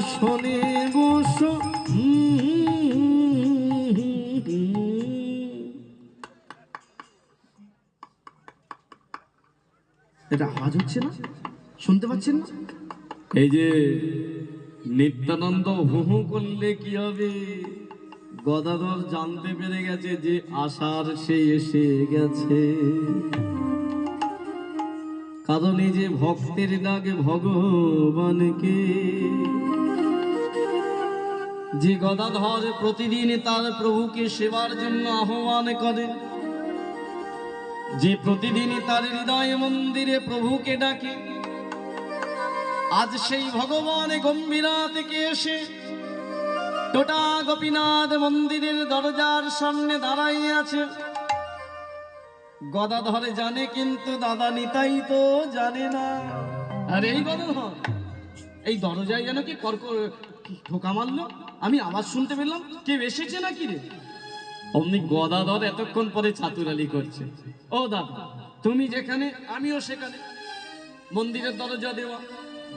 আসনে বসো। এটা আওয়াজ হচ্ছে না? শুনতে পাচ্ছেন না? এই যে নিত্যানন্দ হু হু করলে কি হবে? গদাধর জানতে পেরে গেছে যে আশার সে এসে গেছে, কারণ এই যে ভক্তের ডাকে ভগবানকে, যে গদাধর প্রতিদিন তার প্রভুকে সেবার জন্য আহ্বান করে, যে প্রতিদিন তার হৃদয় মন্দিরে প্রভুকে ডাকে, আজ সেই ভগবান গম্ভীরা থেকে এসে টোটা গোপীনাথ মন্দিরের দরজার সামনে দাঁড়াইয়ে আছে। গদাধর জানে, কিন্তু দাদা নিতাই তো জানে না। আর এই গদাধর এই দরজায় যেন কি ঠোকা মারলো, আমি আওয়াজ শুনতে পেলাম, কেউ এসেছে নাকি রে? অমনি গদাধর এতক্ষণ পরে চাতুরালি করছে। ও দাদা, তুমি যেখানে আমিও সেখানে, মন্দিরের দরজা দেওয়া,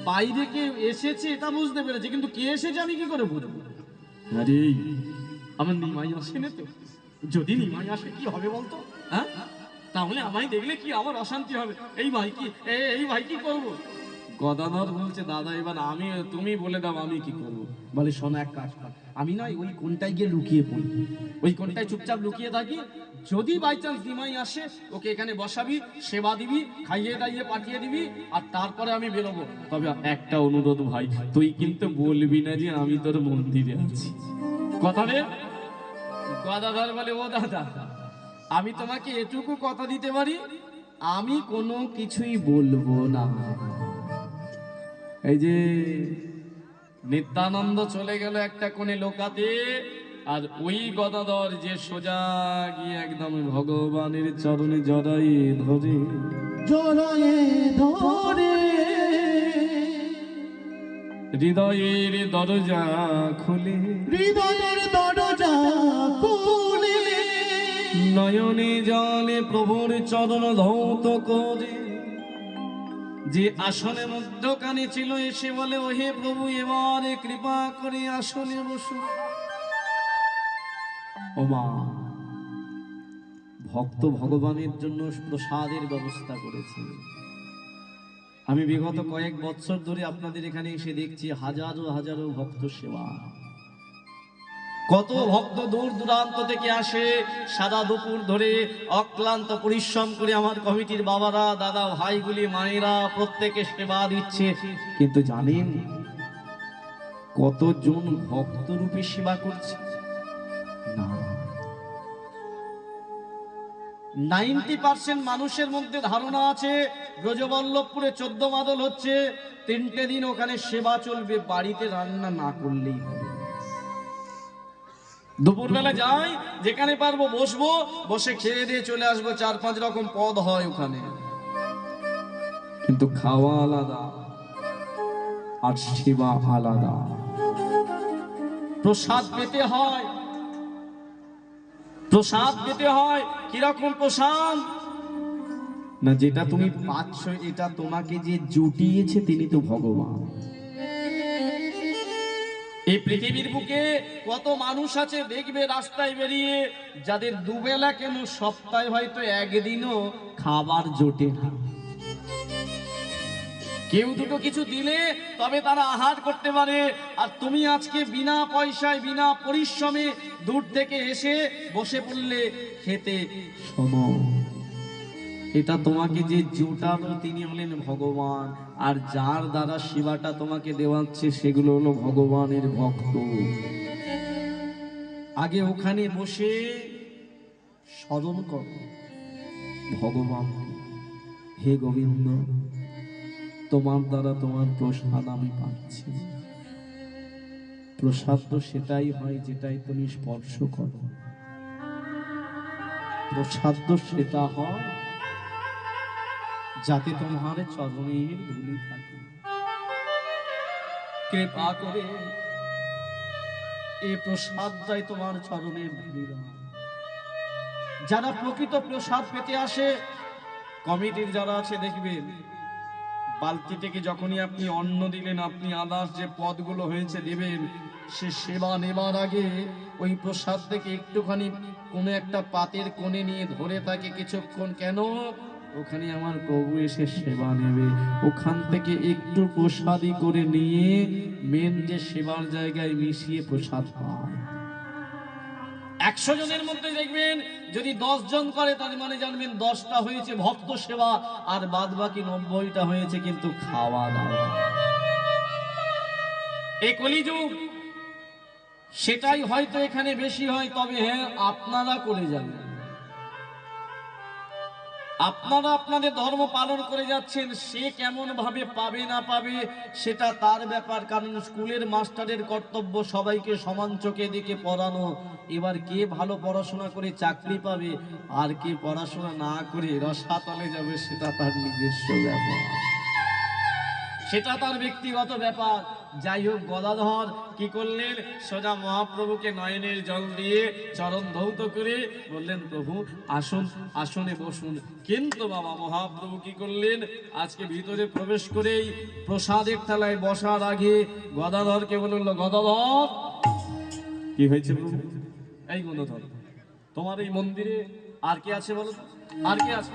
বাইরে কে এসেছে এটা বুঝতে পেরেছি, কিন্তু কে এসেছে আমি কি করে বুঝবো? আরে আমার নিমাই আসে না তো, যদি নিমাই আসে কি হবে বলতো? হ্যাঁ, তাহলে আমায় দেখলে কি আমার অশান্তি হবে? এই ভাই কি করবো? গদাধর বলছে, দাদা এবার তুমি বলে দাও আমি কি করবো। বলে, শোনো, এক কাজ কর, আমি নয় ওই কোনটায় গিয়ে লুকিয়ে পড়ি, ওই কোনটায় চুপচাপ লুকিয়ে থাকি, যদি বাই চান্স নিমাই আসে ওকে এখানে বসাবি, সেবা দিবি, খাইয়ে দাইয়ে পাঠিয়ে দিবি, আর তারপরে আমি বেরোবো। তবে একটা অনুরোধ ভাই, তুই কিন্তু বলবি না যে আমি তোর মন্দিরে আছি, কথা রে। গদাধর বলে, ও দাদা, আমি তোমাকে এটুকু কথা দিতে পারি, আমি কোনো কিছুই বলবো না। এই যে নিত্যানন্দ চলে গেল একটা কোণে লোকাতে, আর ওই গদাধর যে সোজা গিয়ে একদম ভগবানের চরণে জড়ায়ে ধরে হৃদয়ের দরজা খুলে, নয়নে জলে প্রভুর চরণ ধৌত করে, যে আসনে মধ্যখানে ছিল এসে বলে, ওহে প্রভু, এবারে কৃপা করে আসনে বসু। ওমা, ভক্ত ভগবানের জন্য প্রসাদের ব্যবস্থা করেছে। আমি বিগত কয়েক বছর ধরে আপনাদের এখানে এসে দেখছি হাজারো হাজারো ভক্ত সেবা। কত ভক্ত দূর দূরান্ত থেকে আসে, সারা দুপুর ধরে অক্লান্ত পরিশ্রম করে আমার কমিটির বাবারা, দাদা, ভাইগুলি, মায়েরা প্রত্যেকে সেবা দিচ্ছে। কিন্তু জানেন কতজন ভক্তরূপে সেবা করছে? না, 90% মানুষের মধ্যে ধারণা আছে ব্রজবল্লভপুরে 14 মাদল হচ্ছে, 3টে দিন ওখানে সেবা চলবে, বাড়িতে রান্না না করলেই হবে। দুপুরবেলা যাই, যেখানে পারবো বসবো, বসে খেয়ে দিয়ে চলে আসবো, 4-5 রকম পদ হয় ওখানে, কিন্তু খাওয়া আলাদা আর সেবা আলাদা। প্রসাদ পেতে হয়, প্রসাদ পেতে হয়। কিরকম প্রসাদ? না, যেটা তুমি পাচ্ছ এটা তোমাকে যে জুটিয়েছে তিনি তো ভগবান। এই পৃথিবীর বুকে কত মানুষ আছে দেখবে রাস্তায় বেরিয়ে, যাদের দুবেলা কেন সপ্তাহে হয়তো একদিনও খাবার জোটে না। কেউ দুটো কিছু দিলে তবে তারা আহার করতে পারে, আর তুমি আজকে বিনা পয়সায় বিনা পরিশ্রমে দূর থেকে এসে বসে পড়লে খেতে। শোনো, এটা তোমাকে যে জোটালো তিনি হলেন ভগবান, আর যার দ্বারা সেবাটা তোমাকে দেওয়াচ্ছে সেগুলো হলো ভগবানের ভক্ত। আগে ওখানে বসে স্মরণ করো ভগবান, হে গোবিন্দ, তোমার দ্বারা তোমার প্রসাদ আমি পাচ্ছি। প্রসাদ তো সেটাই হয় যেটাই তুমি স্পর্শ করো, প্রসাদ তো সেটা হয় যাতে তোমার চরণের ধুলি থাকে। কৃপা করে এই প্রসাদটাই তোমার চরণের ধুলি দাও। যারা প্রকৃত প্রসাদ পেতে আসে, কমিটির যারা আছে দেখবেন বালতি থেকে যখনই আপনি অন্ন দিলেন, আপনি আদার্স যে পদগুলো হয়েছে দেবেন, সে সেবা নেবার আগে ওই প্রসাদ থেকে একটুখানি কোনো একটা পাতের কোণে নিয়ে ধরে থাকে কিছুক্ষণ। কেন? ওখানে আমার প্রভু এসে সেবা নেবে, ওখান থেকে একটু প্রসাদই করে নিয়ে মেন যে সেবার জায়গায় মিশিয়ে প্রসাদ পায়। 100 জনের মধ্যে দেখবেন যদি 10 জন করে, তার মানে জানবেন 10টা হয়েছে ভক্ত সেবা, আর বাদ বাকি 90টা হয়েছে কিন্তু খাওয়া দাওয়া। এই কলিযুগ, সেটাই হয়তো এখানে বেশি হয়। তবে হ্যাঁ, আপনারা করে যাবেন, আপনারা আপনাদের ধর্ম পালন করে যাচ্ছেন। সে কেমন ভাবে পাবে না পাবে সেটা তার ব্যাপার, কারণ স্কুলের মাস্টারের কর্তব্য সবাইকে সমান চোখে দেখে পড়ানো। এবার কে ভালো পড়াশোনা করে চাকরি পাবে আর কে পড়াশোনা না করে রসাতলে যাবে, সেটা তার নিজস্ব ব্যাপার, সেটা তার ব্যক্তিগত ব্যাপার। যাই হোক, গদাধর কি করলেন? সোজা মহাপ্রভুকে নয়নের জল দিয়ে চরণ ধৌত করে বললেন, প্রভু আসুন, আসনে বসুন। কিন্তু বাবা মহাপ্রভু কি করলেন? আজকে ভিতরে প্রবেশ করেই প্রসাদের থালায় বসার আগে গদাধরকে বলল, গদাধর কি হয়েছে প্রভু? এই গদাধর, তোমার এই মন্দিরে আর কে আছে বলো? আর কে আছে?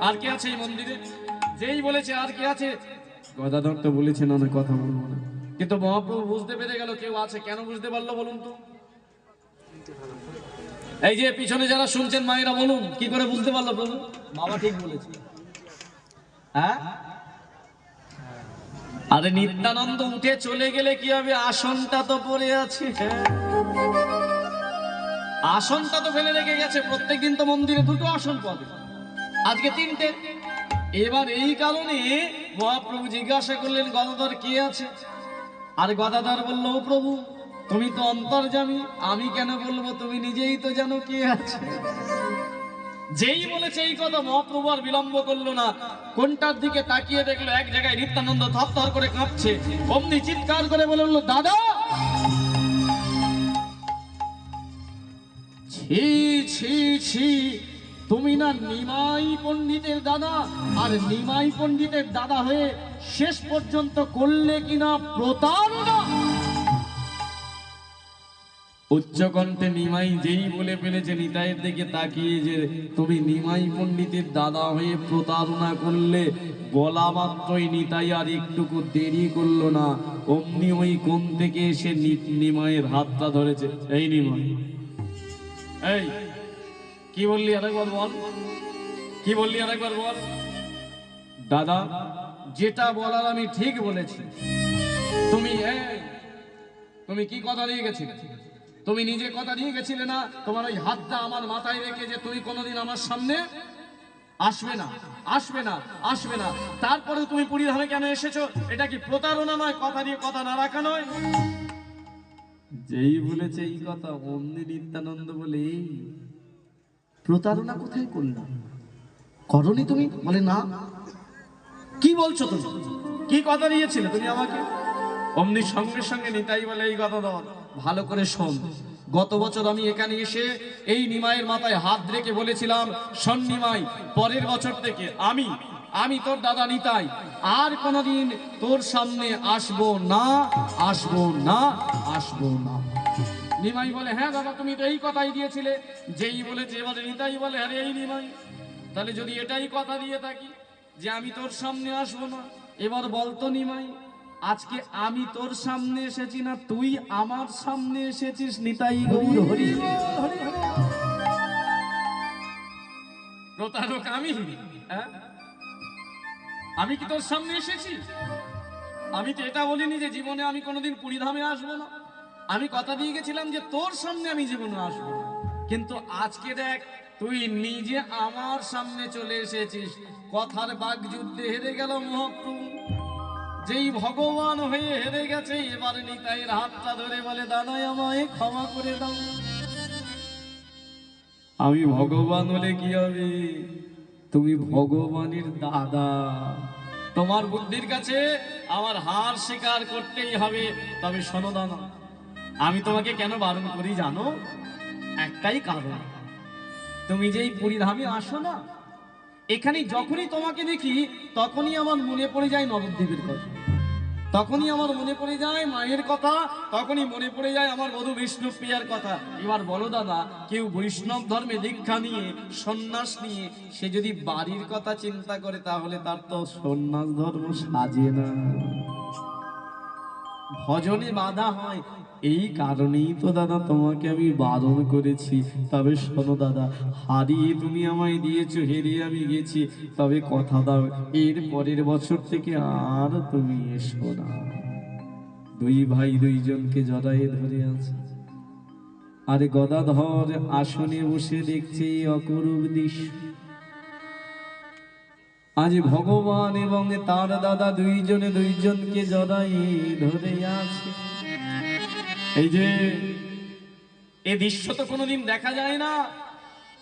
আর কে আছে এই মন্দিরে? যেই বলেছে আর কে আছে, গদাধর তো বলেছেন অনেক কথা বলবো না, কিন্তু মহাপ্রভু বুঝতে পেরে গেল কেউ আছে। কেন বুঝতে পারলো বলুন তো? এই যে পিছনে যারা শুনছেন মায়েরা, বলুন কি করে বুঝতে পারলো প্রভু? বাবা ঠিক বলেছে। হ্যাঁ, আরে নিত্যানন্দ উঠে চলে গেলে কি হবে? আসনটা তো পড়ে আছে, আসনটা তো ফেলে রেখে গেছে। প্রত্যেকদিন তো মন্দিরে 2টো আসন পাবে, আজকে 3টে। এবার এই কারণে মহাপ্রভু জিজ্ঞাসা করলেন, গদাধর কে আছে? আর গদাধর বলল, ও প্রভু তুমি তো অন্তর্যামী, আমি কেন বলবো? তুমি নিজেই তো জানো কে আছে। যেই বলেছে এই কথা, মহাপ্রভু আর বিলম্ব করলো না, কোনটার দিকে তাকিয়ে দেখলো এক জায়গায় নিত্যানন্দ থরথর করে কাঁপছে। অমনি চিৎকার করে বলল, দাদা! ছি ছি ছি, তুমি না নিমাই পণ্ডিতের দাদা? আর নিমাই পণ্ডিতের দাদা হয়ে শেষ পর্যন্ত করলে কিনা প্রতারণা। উচ্চকণ্ঠে নিমাই যেই বলে ফেলেছে, নিতাইয়ের দিকে তাকিয়ে যে তুমি নিমাই পণ্ডিতের দাদা হয়ে প্রতারণা করলে, বলা মাত্রই নিতাই আর একটুকু দেরি করলো না, অমনি ওই কোণ থেকে এসে নিমাইয়ের হাতটা ধরেছে। এই নিমাই, এই কি বললি আরেকবার বল, কি বললি আরেকবার বল। দাদা, যেটা বলার আমি ঠিক বলেছি। তুমি কি কথা দিয়ে গেছিলে? তুমি নিজে কথা দিয়ে গেছিলে না তোমার ওই হাতটা আমার মাথায় রেখে, যে তুই কোনোদিন আমার সামনে আসবে না, আসবে না, আসবে না। তারপরে তুমি পুরীধামে কেন এসেছো? এটা কি প্রতারণা নয়? কথা দিয়ে কথা না রাখা নয়? যেই বলেছে এই কথা, অমনি নিত্যানন্দ বলে, প্রতারণা কোথায় করলাম? করনি তুমি? বলে না। কি বলছো তুমি? কি কথা দিয়েছিলে তুমি আমাকে? অমনি সঙ্গে সঙ্গে নিতাই বলে, এই কথা ধর, ভালো করে শোন। গত বছর আমি এখানে এসে এই নিমাইয়ের মাথায় হাত রেখে বলেছিলাম, শোন নিমাই, পরের বছর থেকে আমি তোর দাদা নিতাই আর কোনোদিন তোর সামনে আসবো না, আসবো না, আসবো না। নিমাই বলে, হ্যাঁ দাদা, তুমি তো এই কথাই দিয়েছিলে। যেই বলেছে এবারে নিতাই বলে, আরে এই নিমাই, তাহলে যদি এটাই কথা দিয়ে থাকি যে আমি তোর সামনে আসবো না, এবার বলতো নিমাই, আজকে আমি তোর সামনে এসেছি না তুই আমার সামনে এসেছিস? নিতাই গৌর হরি হরি হরি। প্রতারক আমি? হ্যাঁ, আমি কি তোর সামনে এসেছি? আমি তো এটা বলিনি যে জীবনে আমি কোনোদিন পুরীধামে আসবো না। আমি কথা দিয়ে গেছিলাম যে তোর সামনে আমি জীবনে আসবো না। কিন্তু আজকে দেখ, তুই নিজে আমার সামনে চলে এসেছিস। কথার বাগযুদ্ধে হেরে গেল মহাপ্রভু। যেই ভগবান হয়ে হেরে গেছে, এবারে নিতাইয়ের হাতটা ধরে বলে, দাদা আমায় ক্ষমা করে দাও। আমি ভগবান হলে কি হবে? তুমি ভগবানের দাদা। তোমার বুদ্ধির কাছে আমার হার স্বীকার করতেই হবে। তবে শোনো দাদা, আমি তোমাকে কেন বারণ করি জানো? একটাই কারণ, তুমি যেই পুরীধামে আসো না, এখানে যখনই তোমাকে দেখি তখনই আমার মনে পড়ে যায় নবদ্বীপের কথা, তখনই আমার মনে পড়ে যায় মায়ের কথা, তখনই মনে পড়ে যায় আমার বধূ বিষ্ণুপ্রিয়ার কথা। এবার বলো দাদা, কেউ বৈষ্ণব ধর্মে দীক্ষা নিয়ে সন্ন্যাস নিয়ে সে যদি বাড়ির কথা চিন্তা করে তাহলে তার তো সন্ন্যাস ধর্ম সাজে না, ভজনে বাধা হয়। এই কারণেই তো দাদা তোমাকে আমি বারণ করেছি। তবে শোনো দাদা, হারিয়ে তুমি আমায় দিয়েছো, হেরিয়ে আমি গেছি, তবে কথা দাও এর পরের বছর থেকে আর তুমি এসো না। দুই ভাই দুইজনকে জড়ায়ে ধরে আছে, আর গদাধর আসনে বসে দেখছে এই অপরূপ দৃশ্য। আজ ভগবান এবং তার দাদা দুইজনে দুইজনকে জড়ায়ে ধরে আছে। এই যে এই দৃশ্য তো কোনোদিন দেখা যায় না,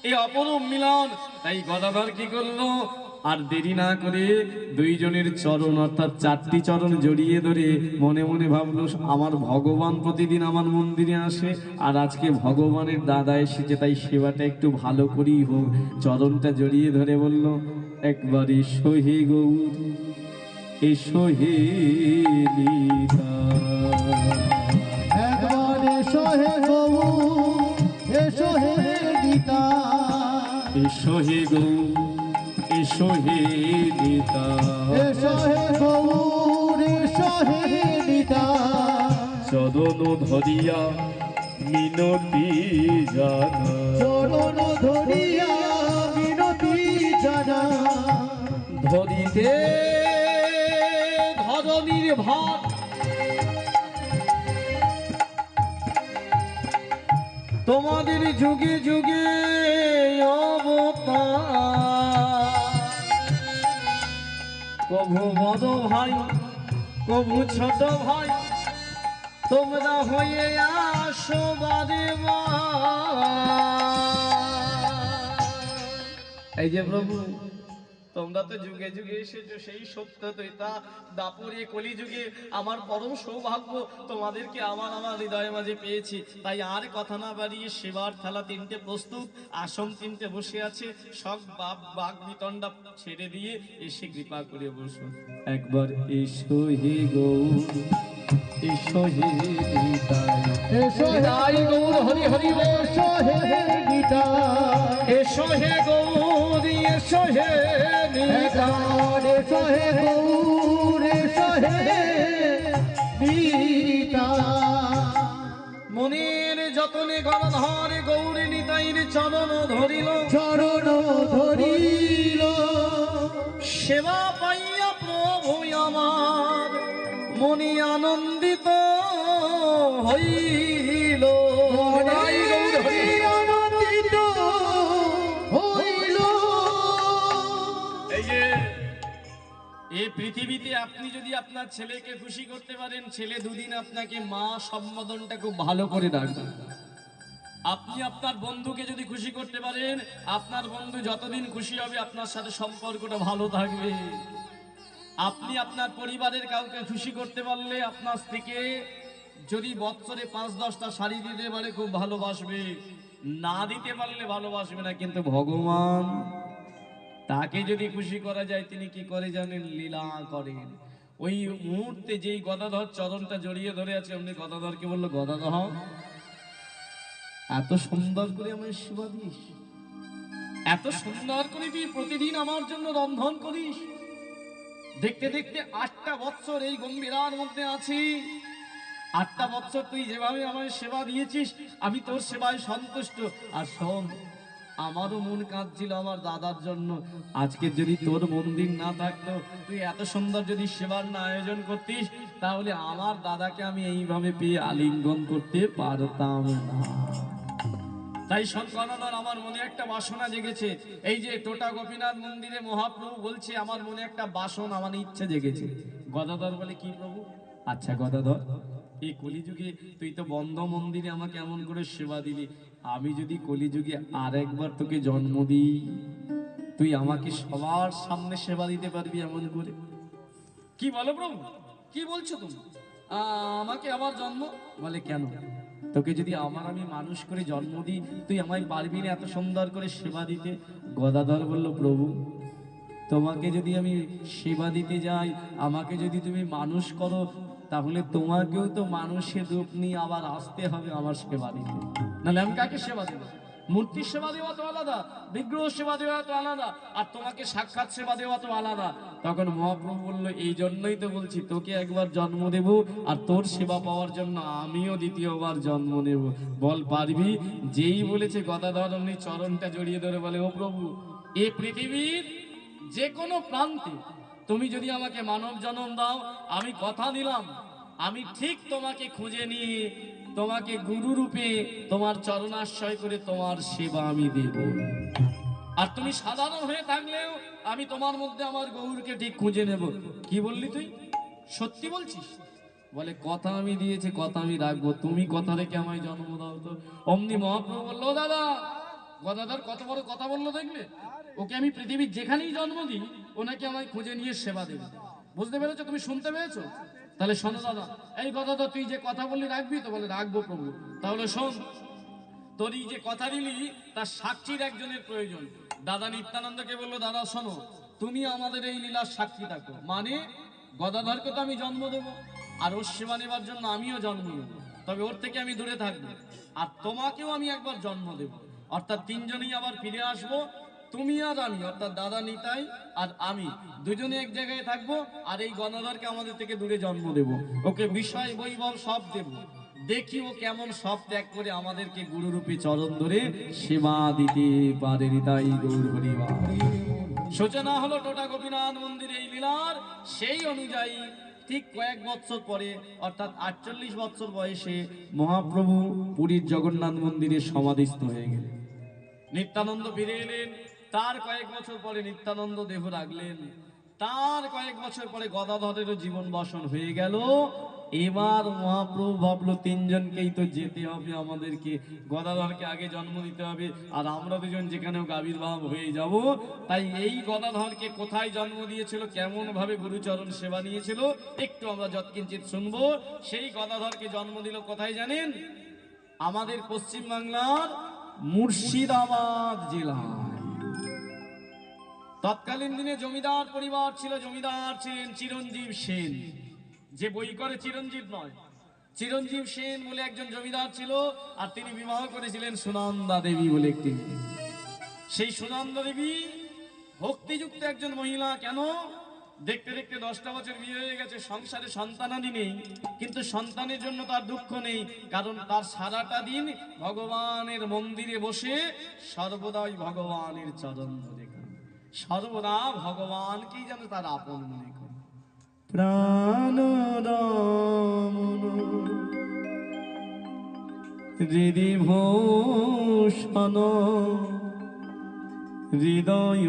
এই অপরূপ মিলন। তাই গদাধর কি করলো, আর দেরি না করে দুইজনের চরণ অর্থাৎ চারটি চরণ জড়িয়ে ধরে মনে মনে ভাবলো, আমার ভগবান প্রতিদিন আমার মন্দিরে আসে, আর আজকে ভগবানের দাদা এসেছে, তাই সেবাটা একটু ভালো করেই হোক। চরণটা জড়িয়ে ধরে বলল, একবার এসো হে গৌর, এসো হে নিতাই। একবার এসো হে গৌর, এসো হে নিতাই। এসো হে গৌর, এসো হে নিতাই। এসো হে গৌর, এসো হে নিতাই। চরণ ধরিয়া মিনতি জানা, চরণ ধরিয়া মিনতি জানা। ধরিতে ধরণীর ভার, তোমাদের যুগে যুগে অবতার। কভু বড় ভাই, কভু ছোট ভাই, তোমরা হয়ে আসো বারে বার। এই যে প্রভু, তোমরা তো যুগে যুগে এসেছো, সেই সত্য তৈতা দাপুরে কলি যুগে আমার পরম সৌভাগ্য তোমাদেরকে আমার হৃদয়ের মাঝে পেয়েছি। তাই আর কথা না বাড়িয়ে সেবার থালা তিনটে প্রস্তুত, আসন তিনটে বসে আছে, সব বাঘ বিতণ্ডা ছেড়ে দিয়ে এসে কৃপা করে বসো। একবার এসো হে গৌর, এসো হে নিতাই। এসো নিতাই গৌর হরি হরি বল। এসো হে নিতাই। এসো হে গৌর, এসো হে নিতাই। এসো হে গৌর, এসো হে নিতাই। মনের যতনে গণধর গৌর নিতাইর চরণ ধরিল, চরণ ধরিল। সেবা পাইয়া প্রভু আমার মনে আনন্দিত হইল। নিতাই গৌর হরি। আনন্দিত হইল। এই যে এই পৃথিবীতে আপনি যদি আপনার ছেলেকে খুশি করতে পারেন, ছেলে দুদিন আপনাকে মা সম্বোধনটা খুব ভালো করে ডাকবে। আপনি আপনার বন্ধুকে যদি খুশি করতে পারেন, আপনার বন্ধু যতদিন খুশি হবে আপনার সাথে সম্পর্কটা ভালো থাকবে। আপনি আপনার পরিবারের কাউকে খুশি করতে পারলে আপনার স্ত্রীকে যদি বৎসরে ৫-১০টা শাড়ি দিতে পারে খুব ভালোবাসবে, না দিতে পারলে ভালোবাসবে না। কিন্তু ভগবান, তাকে যদি খুশি করা যায় তিনি কি করে জানেন, লীলা করেন। ওই মুহূর্তে যেই গদাধর চরণটা জড়িয়ে ধরে আছে, অমনি গদাধরকে বললো, গদাধর এত সুন্দর করে আমার সেবা দিস, এত সুন্দর করে তুই প্রতিদিন আমার জন্য রন্ধন করিস। দেখতে দেখতে ৮টা বৎসর এই গম্ভীরার মধ্যে আছি, ৮টা বৎসর তুই যেভাবে আমার সেবা দিয়েছিস আমি তোর সেবায় সন্তুষ্ট। আর শোন, আমারও মন কাঁদছিল আমার দাদার জন্য। আজকে যদি তোর মন্দির না থাকতো, তুই এত সুন্দর যদি সেবার না আয়োজন করতিস, তাহলে আমার দাদাকে আমি এইভাবে পেয়ে আলিঙ্গন করতে পারতাম না। তাই সন্তানদার আমার মনে একটা বাসনা জেগেছে। এই যে টোটা গোপীনাথ মন্দিরে মহাপ্রভু বলছে, আমার মনে একটা বাসনা মানে ইচ্ছে জেগেছে। গদাধর বলে, কি প্রভু? আচ্ছা গদাধর, এই কলিযুগে তুই তো বন্ধ মন্দিরে আমাকে এমন করে সেবা দিলি, আমি যদি কলিযুগে আর একবার তোকে জন্ম দিই, তুই আমাকে সবার সামনে সেবা দিতে পারবি এমন করে? কি বলো প্রভু, কি বলছো তুমি? আমাকে আবার জন্ম? বলে কেন? তোকে যদি আমি মানুষ করে জন্ম দিই, তুই আমায় পারবি না এত সুন্দর করে সেবা দিতে? গদাধর বলল, প্রভু তোমাকে যদি আমি সেবা দিতে যাই, আমাকে যদি তুমি মানুষ করো, তাহলে তোমাকেও তো মানুষের রূপ নিয়ে আবার আসতে হবে আমার সেবা দিতে, নাহলে আমি কাকে সেবা দেবো? মূর্তির সেবা দেওয়া তো আলাদা, বিগ্রহ সেবা দেওয়া তো আলাদা, আর তোমাকে সাক্ষাৎ সেবা দেওয়া তো আলাদা। তখন মহাপ্রভু বলল, এই জন্যই তো বলছি তোকে একবার জন্ম দেব, আর তোর সেবা পাওয়ার জন্য আমিও দ্বিতীয়বার জন্ম নেব। বল পারবি? যেই বলেছে গদাধর অমনি চরণটা জড়িয়ে ধরে বলে, ও প্রভু, এ পৃথিবীর যে কোনো প্রান্তে তুমি যদি আমাকে মানব জন্ম দাও, আমি কথা দিলাম আমি ঠিক তোমাকে খুঁজে নিয়ে তোমাকে গুরু রূপে তোমার চরণাশ্রয় করে তোমার সেবা আমি দেব। আর তুমি সাধারণ হয়ে থাকলেও আমি তোমার মধ্যে আমার গৌরকে ঠিক খুঁজে নেব। কি বললি তুই? সত্যি বলছিস? বলে, কথা আমি দিয়েছি, কথা আমি রাখবো, তুমি কথা রেখে আমায় জন্ম দাও তো। অমনি মহাপ্রভু বললো, দাদা, গদাধর কত বড় কথা বললো দেখলে? ওকে আমি পৃথিবীর যেখানেই জন্ম দিই, ওনাকে আমায় খুঁজে নিয়ে সেবা দেবে। বুঝতে পেরেছো? তুমি শুনতে পেরেছো? তাহলে শোনো দাদা, এই গদাধর তুই যে কথা বললি রাখবি তো? বলে, রাখবো প্রভু। তাহলে শোন, তোর এই যে কথা দিলি তার সাক্ষীর একজনের প্রয়োজন। দাদা নিত্যানন্দকে বললো, দাদা শোনো, তুমি আমাদের এই লীলার সাক্ষী থাকো। মানে গদাধরকে তো আমি জন্ম দেবো, আর ওর সেবা নেবার জন্য আমিও জন্ম নেব, তবে ওর থেকে আমি দূরে থাকবো। আর তোমাকেও আমি একবার জন্ম দেব, অর্থাৎ তিনজনেই আবার ফিরে আসবো। তুমি আর আমি, অর্থাৎ দাদা নিতাই আর আমি, দুজনে এক জায়গায় থাকবো, আর এই গদাধরকে আমাদের থেকে দূরে জন্ম দেব। ওকে বিষয় বৈভব সব দেব, দেখি ও কেমন সব ত্যাগ করে আমাদেরকে গুরুরূপে চরণ ধরে সেবা দিতে পারে। নিতাই গৌর হরিবার। সূচনা হলো টোটা গোপীনাথ মন্দিরে এই লীলার। সেই অনুযায়ী ঠিক কয়েক বছর পরে, অর্থাৎ 48 বছর বয়সে মহাপ্রভু পুরীর জগন্নাথ মন্দিরে সমাধিস্থ হয়ে গেলেন। নিত্যানন্দ ফিরে এলেন। তার কয়েক বছর পরে নিত্যানন্দ দেহ রাখলেন। তার কয়েক বছর পরে গদাধরেরও জীবন বসন হয়ে গেল। এবার মহাপ্রভু ভাবলো, তিনজনকেই তো যেতে হবে আমাদেরকে, গদাধরকে আগে জন্ম দিতে হবে, আর আমরা দুজন যেখানেও আবির্ভাব হয়ে যাব। তাই এই গদাধরকে কোথায় জন্ম দিয়েছিল, কেমন ভাবে গুরুচরণ সেবা নিয়েছিল, একটু আমরা যৎকিঞ্চিত শুনবো। সেই গদাধরকে জন্ম দিল কোথায় জানেন? আমাদের পশ্চিম বাংলার মুর্শিদাবাদ জেলায়। তৎকালীন দিনে জমিদার পরিবার ছিল, জমিদার ছিলেন চিরঞ্জীব সেন। যে বই করে চিরঞ্জীব নয়, চিরঞ্জীব সেন বলে একজন জমিদার ছিল, আর তিনি বিবাহ করেছিলেন সুনন্দা দেবী বলে একটি মেয়ে। সেই সুনন্দা দেবী ভক্তিযুক্ত একজন মহিলা। কেন? দেখতে দেখতে 10টা বছর বিয়ে হয়ে গেছে, সংসারে সন্তানাদি নেই, কিন্তু সন্তানের জন্য তার দুঃখ নেই, কারণ তার সারাটা দিন ভগবানের মন্দিরে বসে সর্বদাই ভগবানের চরণ ধরে, সর্বদা ভগবানকেই যেন তার আপন মনে করে। প্রাণ হৃদি ভূষণ হৃদয়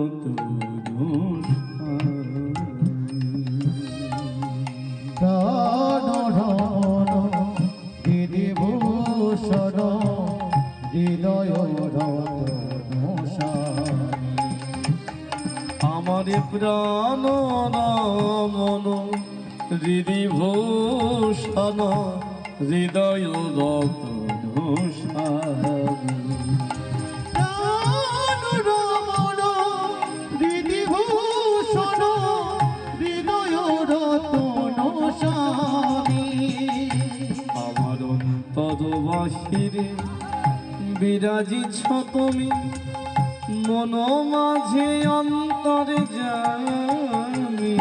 বিভূষণ হৃদয় আমার প্রাণ মন হৃদি ভূষণ হৃদয় আমার অন্তর বাহিরে বিরাজিছ তুমি, মন মাঝে অন্তরে জানি।